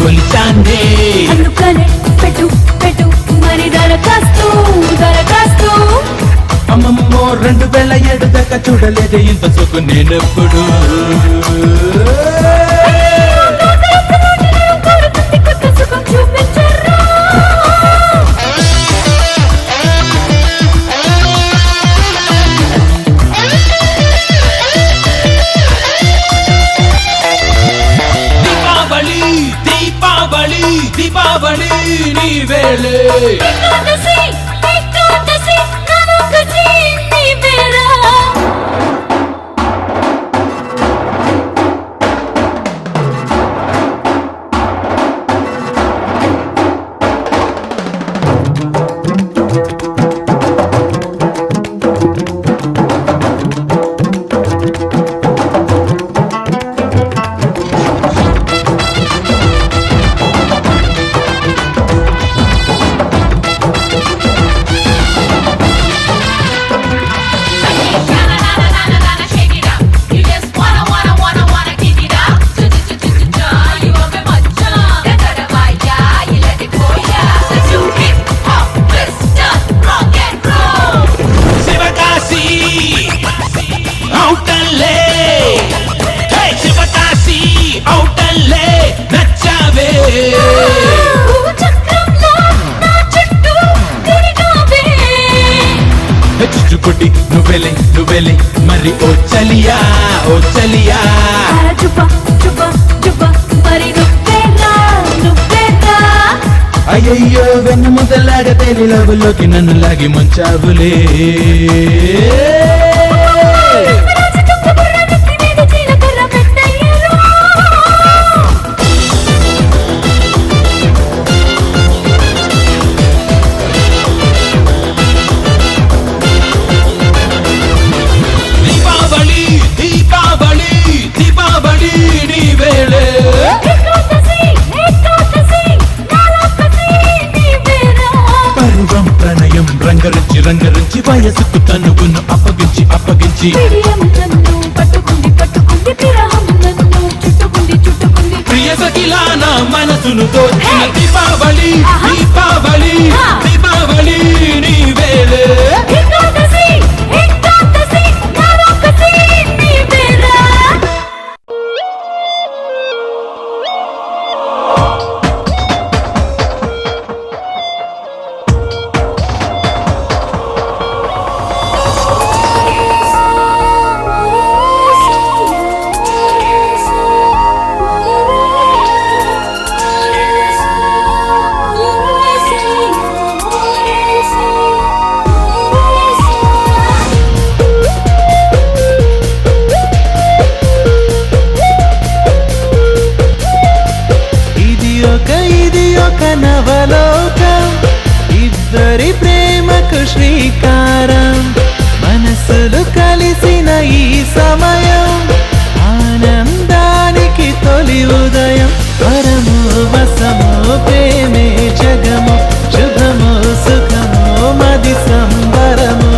కొలిచానే. అందుకనే పెట్టు పెట్టు మరి దరఖాస్తు దరఖాస్తు. అమ్మమ్మో 2007 దాకా చూడలేదు ఇంత సుఖం నేనెప్పుడు. దీపావళి దీపావళి నీ వేళే. చుట్టుకుట్టి నువ్వెలే మరి ఓ చలియా ఓ చలియా. అయ్యయ్యో వెన్ను ముద్దలాగా తేలి లవ్వులోకి నన్ను లాగి ముంచావులే. దీపావళి నీ వేళే. పరువం ప్రణయం రంగరించి వయసుకు తనుగును అప్పగించి ప్రియ సఖిలా నా మనసును దోచిన దీపావళి నీ వేళే. నవలోకం ఇద్దరి ప్రేమకు శ్రీకారం. మనసులు కలిసిన ఈ సమయం ఆనందానికి తొలి ఉదయం. వరము వసము ప్రేమే జగము శుభము సుఖము మది సంబరము.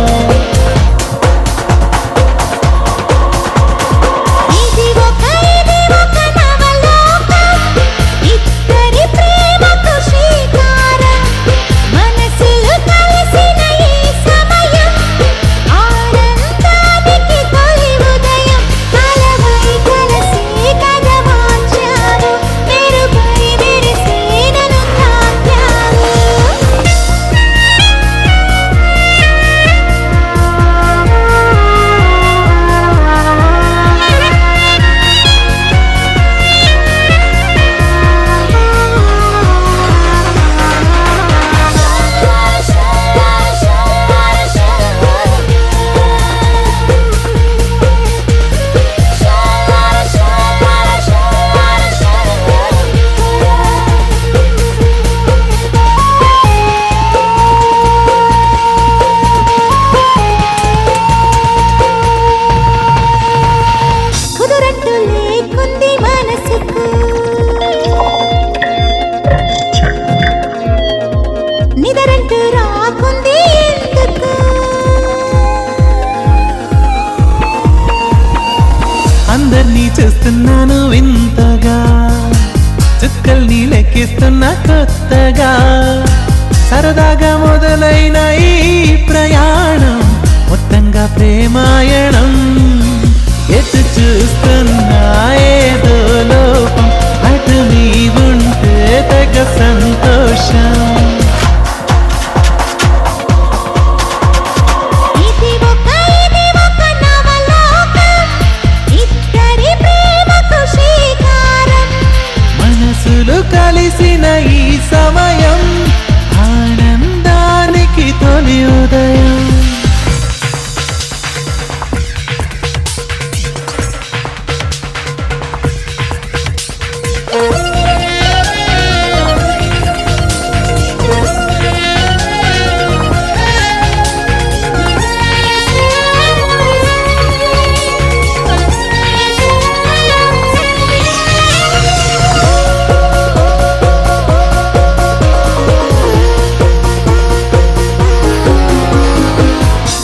అందర్నీ చూస్తున్నాను వింతగా చుక్కల్ని లెక్కిస్తున్న కొత్తగా సరదాగా మొదలైన ఈ ప్రయాణం మొత్తంగా ప్రేమాయణం ఎటు చూస్తున్నా ఏదో లోపం అటు నీవుంటే తెగ సంతోషం కలిసిన ఈ సమయం ఆనందానికి తొలి ఉదయం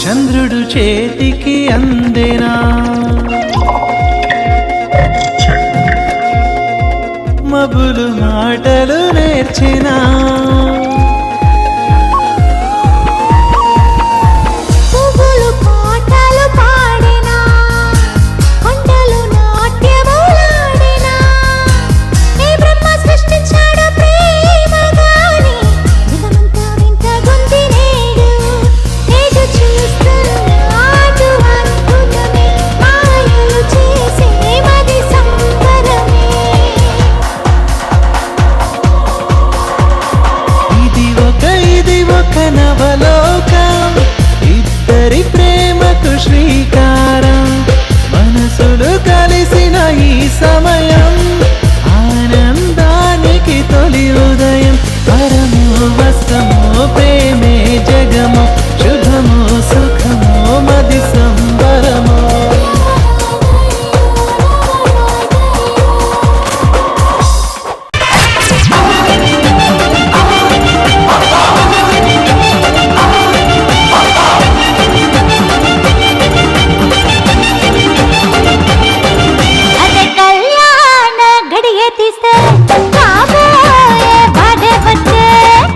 చంద్రుడు చేతికి అందేనా మబులు మాటలు నేర్చినా నవలోకం ఇద్దరి ప్రేమకు శ్రీకారం మనసులు కలిసిన ఈ సమయం ఆనందానికి తొలి ఉదయం పరమో వస్తమో ప్రేమే జగమో శుభమో సుఖమో మది సంబరమో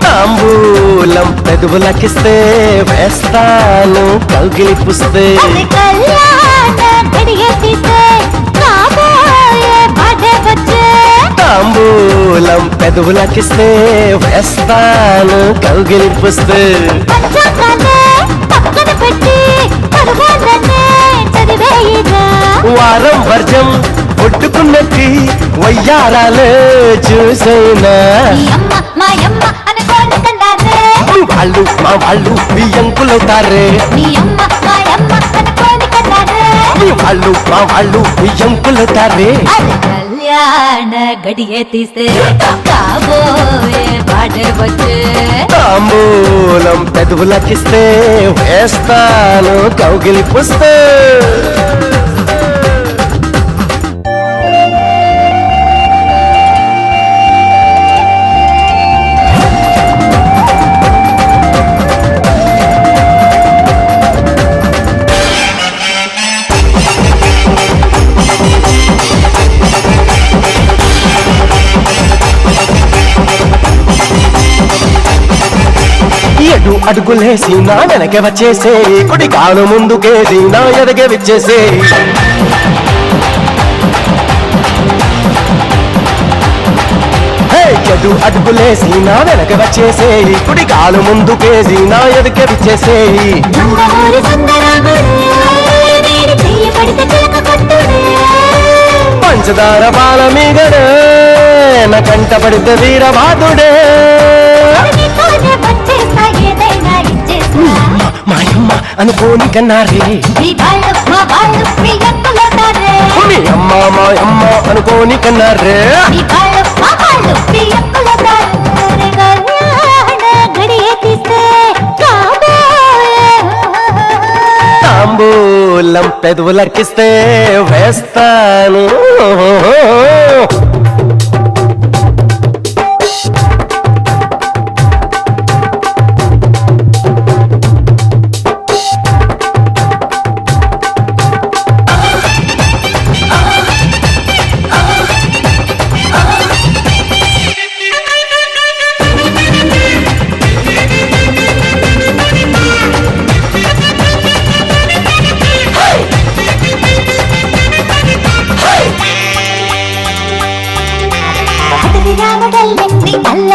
తాంబూలం పెదవులకిస్తే వేస్తాను కౌగిలి పుస్తే తాంబూలం పెదవులకిస్తే వేస్తాను కౌగిలి పుస్తే వారం వర్జం కొట్టుకున్నట్టి వయ్యారాలు చూసైనా వాళ్ళు మా వాళ్ళు బియ్యంకులవుతారే వాళ్ళు మా వాళ్ళు బియ్యంకులవుతారే కళ్యాణ గడియ తీస్తే కాబోయే పాడవచ్చు తాంబూలం పెదవులకిస్తే వేస్తాను కౌగిలి పుస్తే అడుగులేసి నా వెనక వచ్చేసే కుడి కాలు ముందుకేసి నా ఎదగ విచ్చేసే ఎడు అడుగులేసి నా వెనక వచ్చేసే కుడి కాలు ముందుకేసి నా ఎదగ విచ్చేసే పంచదార బాల మీగడే నా కంట పడితే వీరబాదుడే మాయమ్మ అనుకోని కన్నారే మీ అమ్మ మాయమ్మ అనుకోని కన్నారే తాంబూలం పెదవులకిస్తే వేస్తాను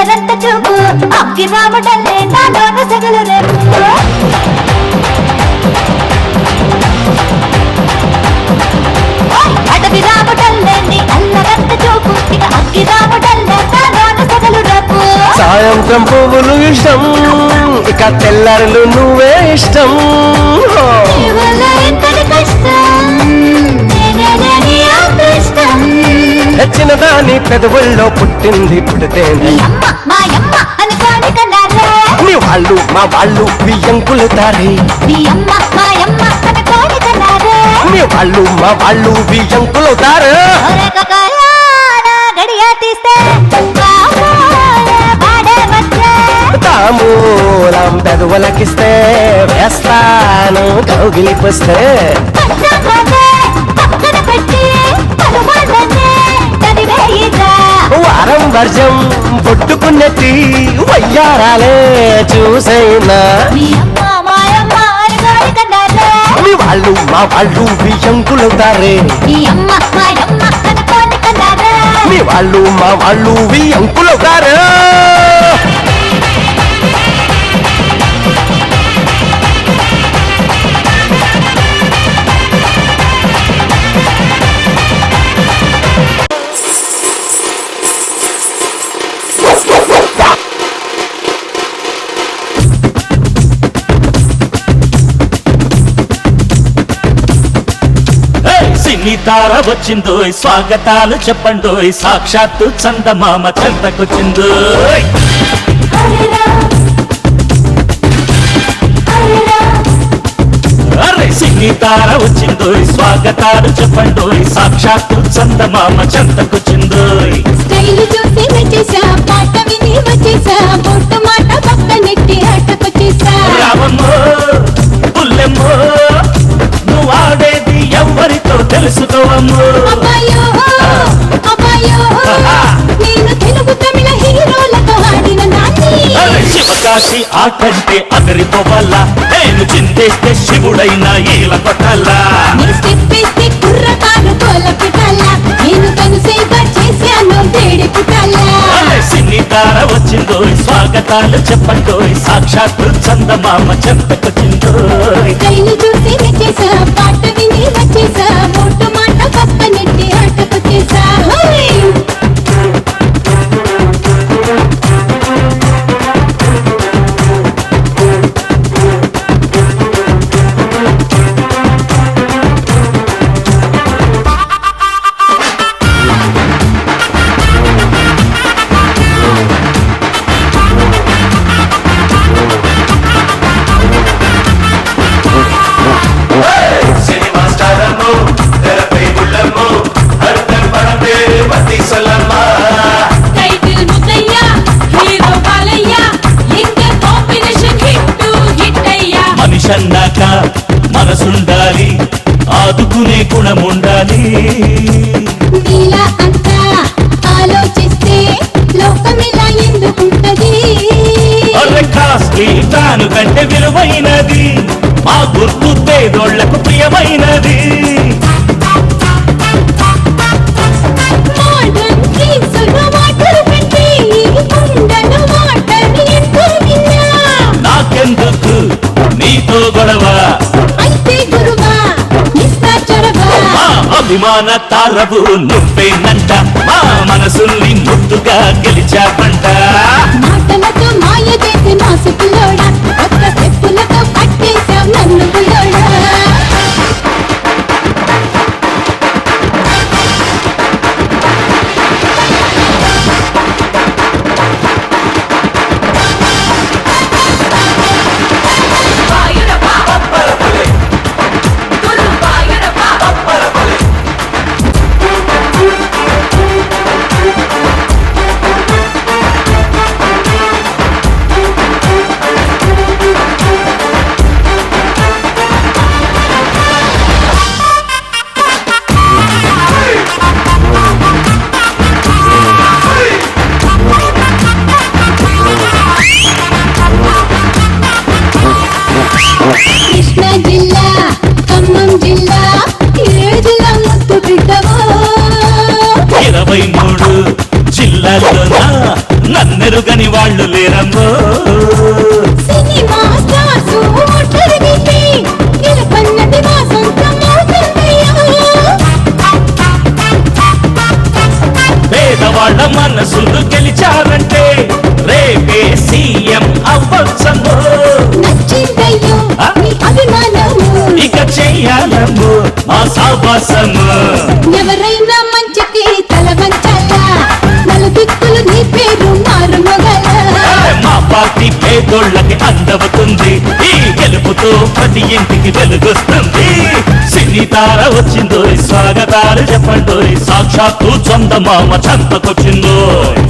అల్లరంత చూపు అగ్గి రాముడల్లే నాలోన సగలు రేపు అడవి రాముడల్లే నీ అల్లరంత చూపు ఇక అగ్గి రాముడల్లే నాలోన సగలు రేపు సాయంత్రం పువ్వులు ఇష్టం ఇక తెల్లరులు నువ్వే ఇష్టం నీ వల్ల ఎంతటి కష్టం నేనే నీ అదృష్టం తెచ్చిన దాని పెదవుల్లో పుట్టింది పుడితేనే అమ్మ మాయమ్మ అనుకోని కన్నారే నీ వాళ్ళు మా వాళ్ళు బియ్యంకులు తారే నీ అమ్మ మాయమ్మ అనుకోని కన్నారే నీ వాళ్ళు మా వాళ్ళు బియ్యంకులు తారే గడియ తీస్తే పాడే వచ్చే తామూలం పెదవులకిస్తే వేస్తాను కౌగిలిపిస్తే పక్కన పెట్టి పలువాళ్ళనే చదివేయిదా వారం వర్జం పుట్టుకున్నట్టి వయ్యారాలే చూసైనా నీ అమ్మ మాయమ్మ అనుకోని కన్నారే మీ వాళ్ళు మా వాళ్ళు బియ్యంకులవుతారే నీ అమ్మ మాయమ్మ అనుకోని కన్నారే మీ వాళ్ళు మా వాళ్ళు బియ్యంకులవుతారే సిన్ని తార వచ్చిందో స్వాగతాలు చెప్పండో సాక్షాత్తు చందమామ చెంతకొచ్చిందో అరే సిన్ని తార వచ్చిందో స్వాగతాలు చెప్పండో సాక్షాత్తు చందమామ చెంతకొచ్చిందో స్టైల్ చూసి వచ్చేసా పాట విని వచ్చేసా బొట్టు మాట పక్క నెట్టి ఆటకొచ్చేసా రావమ్మో పుల్లెమ్మో నువ్వు ఆడేది ఎవరితో తెలుసుకోవమ్మో అబ్బాయో అబ్బాయో నేను తెలుగు తమిళ హీరోలతో ఆడిన నాని శివకాశి ఆటంటే అదరిపోవాలా నేను చిందేస్తే శివుడైనా ఈల కొట్టాలా నీ స్టెప్ వేస్తే కుర్రకారు కోల పెట్టాలా నేను తను సేవ చేశాను వేడి పుట్టాలా సిన్ని తార వచ్చిందో స్వాగతాలు చెప్పండో సాక్షాత్తు చందమామ చెంతకొచ్చిందో స్టైల్ చూసి వచ్చేసా పాట విని వచ్చేసా బొట్టు మాట పక్క నెట్టి ఆటకొచ్చేసా సినిమా స్టారమ్మో తెరపై బుల్లమ్మో అర్థం పడతే పతి సొల్లమ్మా టైటిల్ ముద్దయ్య హీరో బాలయ్య ఇంక కాంబినేషన్ హిట్ అయ్యా మనిషన్నాక మనసుండాలి ఆదుకునే గుణముండాలి నీలా అంతా ఆలోచిస్తే లోకమిలా ఎందుకుంటది అరే కాస్ట్లీ తాను కంటే విలువైనది మా గుర్తు పేదోళ్లకు ప్రియమైనది మోడర్న్ డ్రీమ్స్లో వాటర్ పెట్టి ఉండను వాటర్ ఎంతో విన్నా నాకెందుకు నీతో గొడవ అయితే గురువా ఇస్తా చొరవా మా అభిమాన తారవు నువ్వేనంట మా మనసుల్ని ముద్దుగా గెలిచావంట మాటలతో మాయ చేసి మాసు పిల్లోడా కొత్త స్టెప్పులతో పట్టేశాం నన్ను పిల్లోడా నన్నెరుగని వాళ్ళు లేరమ్మో. సినిమా స్టార్స్ ఒట్టరిగితే గెలుపన్నది మా సొంతమవుతుందయ్యా. పేదవాళ్ళ మనసులు గెలిచారంటే రేపే సీఎం అవ్వచ్చమ్మో. నచ్చిందయ్యో నీ అభిమానము, ఇక చెయ్యాలమ్మో మా సావాసము. ఎవరైనా మంచికి తల వంచాలా, నలుదిక్కులు నీ పేరు మారుమోగలా. మా పార్టీ పేదోళ్ళకి అందవుతుంది, ఈ గెలుపుతో ప్రతి ఇంటికి వెలుగొస్తుంది. సినీ తార వచ్చిందో స్వాగతాలు చెప్పండో, సాక్షాత్తు చందమామ చంతకొచ్చిందో.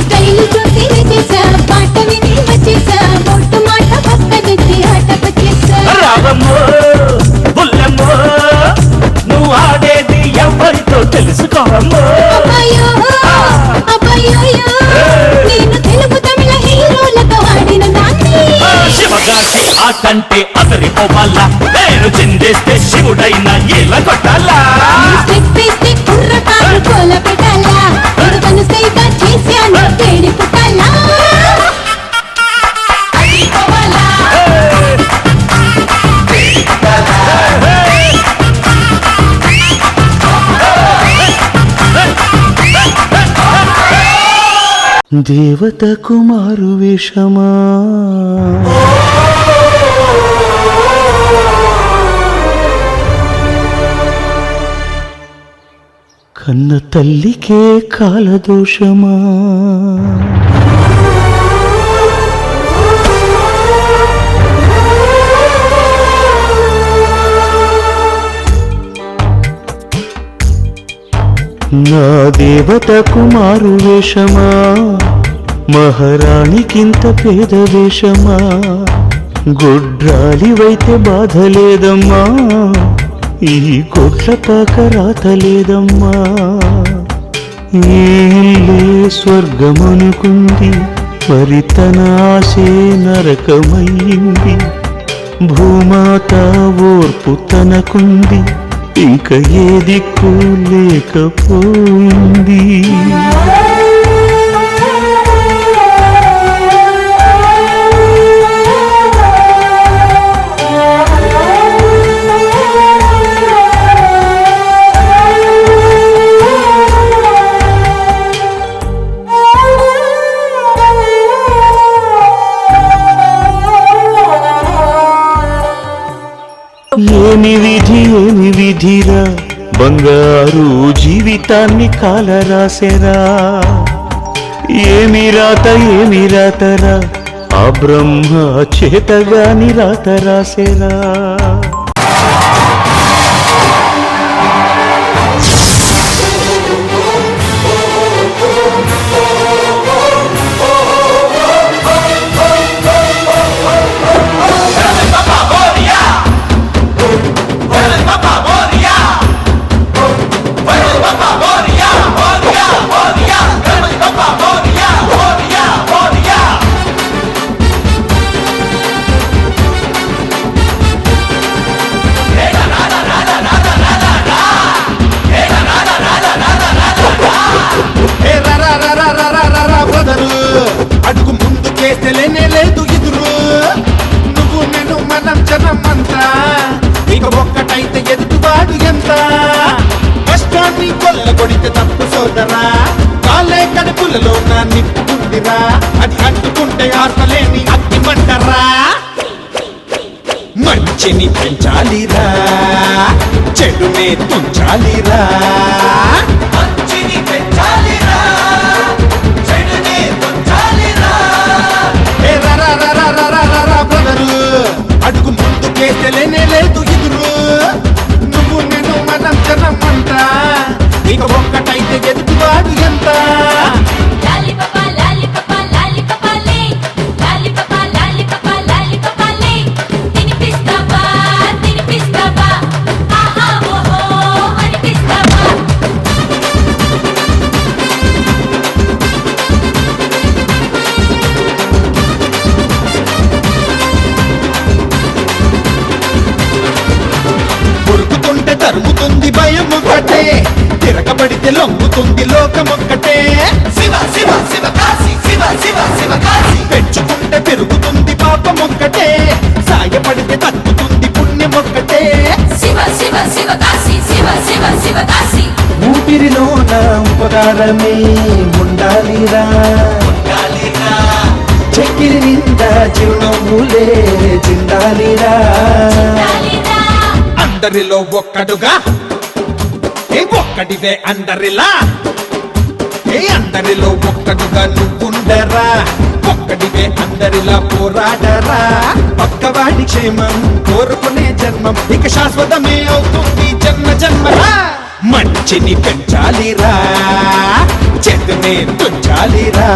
స్టైల్ చూసి చేసా, పాట విని వచ్చేసా, ఒట్టు మాట పక్కనెత్తి ఆటకొచ్చేసా. రావమ్మో బుల్లమ్మో, నువ్వు ఆడేది ఎవరితో తెలుసుకోవమ్మో. అబ్బాయో అబ్బాయోయో, నేను తెలుగు తమిళ హీరోలతో ఆడిన దాన్ని. శివగాసి ఆటంటే అతరిపోవాలా, నేను చిందేస్తే శివుడైనా ఇలా కొట్టాలా. స్టెప్ వేస్తే కుర్రకారు కోల పెట్టాలా, ఎరుగను సైగా చేశాను తేడి పుట్టాలా. దేవత కుమారు వేషమా, కన్న తల్లికే కాలదోషమా. నా దేవత కుమారు వేషమా, మహారాణికింత పేద వేషమా. గుడ్రాలివైతే బాధ లేదమ్మా, ఈ కొట్ల పాక రాతలేదమ్మా. ఏలే స్వర్గమనుకుంది, మరి తన ఆశే నరకమయ్యింది. భూమాత ఓర్పు తనకుంది, ఇంక ఏ దిక్కు లేకపోయింది. ఏమి విధిరా, బంగారు జీవితాన్ని కాలరాసెరా. ఏమి రాతరా, ఆ బ్రహ్మ చేతగాని రాత రాసెరా. అడుగు ముందుకేస్తేనే లేదు ఎదురు, నువ్వు నేను మనం జనమంతా, ఇక ఒక్కటైతే ఎదుటివాడు ఎంత. కష్టాన్ని కొల్లగొడితే తప్పు సోదరా, కాలే కడుపులలో నా నిప్పుకుందిరా, అది అంటుకుంటే ఆర్తలేని అగ్గి మంటరా. మంచిని పెంచాలిరా, చెడునే తుంచాలిరా. మంచిని పెంచాలిరా, చెడునే తుంచాలిరా. బ్రదరు, అడుగు ముందుకేస్తేనే లేదు ఎదురు, నువ్వు నేను మనం జనమంతా, ఇక ఒక్కటైతే ఎదుటివాడు ఎంత. తరుముతుంది భయం ఒక్కటే, తిరగబడితే లొంగుతుంది లోకమొక్కటే. శివ శివ శివ కాశీ శివ పెంచుకుంటే పెరుగుతుంది పాపం ఒక్కటే, సాయపడితే తగ్గుతుంది పుణ్యం ఒక్కటే. ఊపిరిలోన ఉపకారమే ఉండాలిరా, చెక్కిలి నిండా చిరునవ్వులే చిండాలిరా. అందరిలో ఒక్కడుగా ఒక్కడివే అందరిలా, అందరిలో ఒక్కడుగా నువ్వుండరా, ఒక్కడివే అందరిలా పోరాడరా. పక్కవాడి క్షేమం కోరుకునే జన్మం ఇక శాశ్వతమే అవుతుంది జన్మ జన్మరా. మంచిని పెంచాలిరా, చెడునే తుంచాలిరా.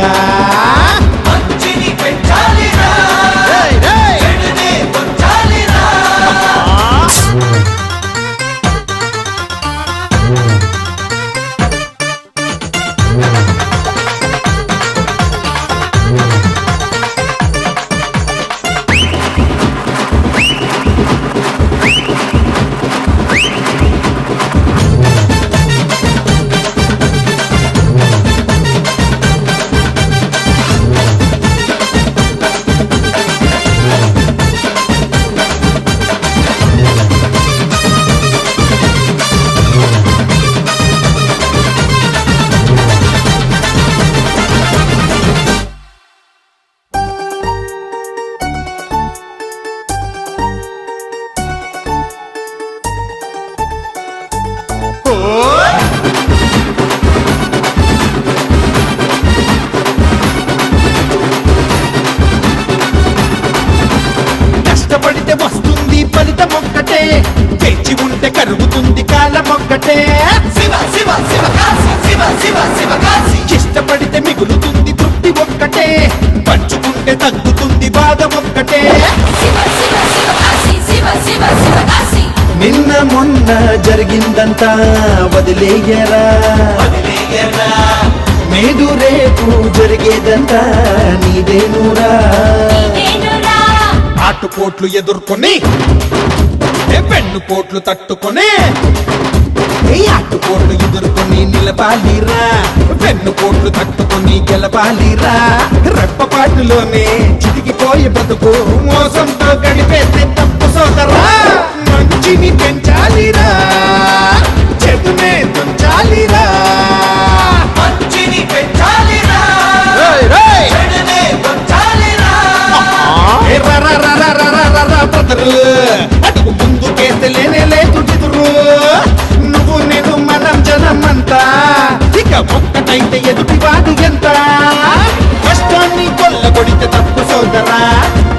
రేయ్, రేయ్. కష్టపడితే వస్తుంది ఫలితం ఒక్కటే, తెచ్చి ఉంటే కరుగుతుంది కాలం ఒక్కటే. ఇష్టపడితే మిగులుతుంది తృప్తి ఒక్కటే, పంచుకుంటే తగ్గుతుంది బాధ ఒక్కటే. నిన్న మొన్న జరిగిందంతా వదిలేయరా, నేడు రేపు జరిగేదంతా నీదేనురా. ఆటుపోట్లు ఎదుర్కొని పెన్ను పోట్లు తట్టుకొని, ఆటుపోట్లు ఎదుర్కొని నిలబాలిరా, పెన్ను పోట్లు తట్టుకొని గెలబాలిరా. రెప్పపాటులోనే చితికిపోయే బతుకు మోసంతో గడిపేస్తే తప్పు సోదరా. మంచిని పెంచాలిరా, చెడునే తుంచాలిరా. రేయ్, రేయ్. ఏ రా రా రా రా రా రా రా రా బ్రదరు, అడుగు ముందుకేస్తే లేనే లేదు ఎదురు. నువ్వు నేను మనం జనమంతా ఇక ఒక్కటైతే ఎదుటివాడు ఎంత. కష్టాన్ని కొల్లగొడితే తప్పు సోదరా,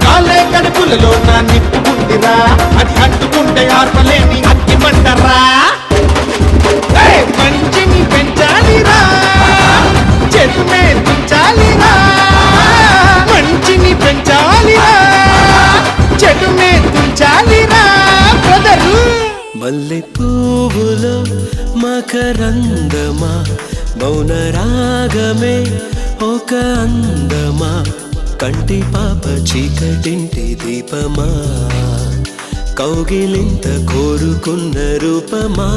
కాలే కడుపులలో నా నిప్పుకుందిరా, అది అంటుకుంటే ఆర్పలేని అగ్గి మంటరా. ఏయ్, మంచిని పెంచాలిరా, చెడునే తుంచాలిరా. మంచిని పెంచాలిరా, చెడునే తుంచాలిరా బ్రదరు. మల్లె పువ్వులో మకరందమా, మౌన రాగమే ఒక అందమా, కంటి పాప చీకటింటి దీపమా, కౌగిలింత కోరుకున్న రూపమా.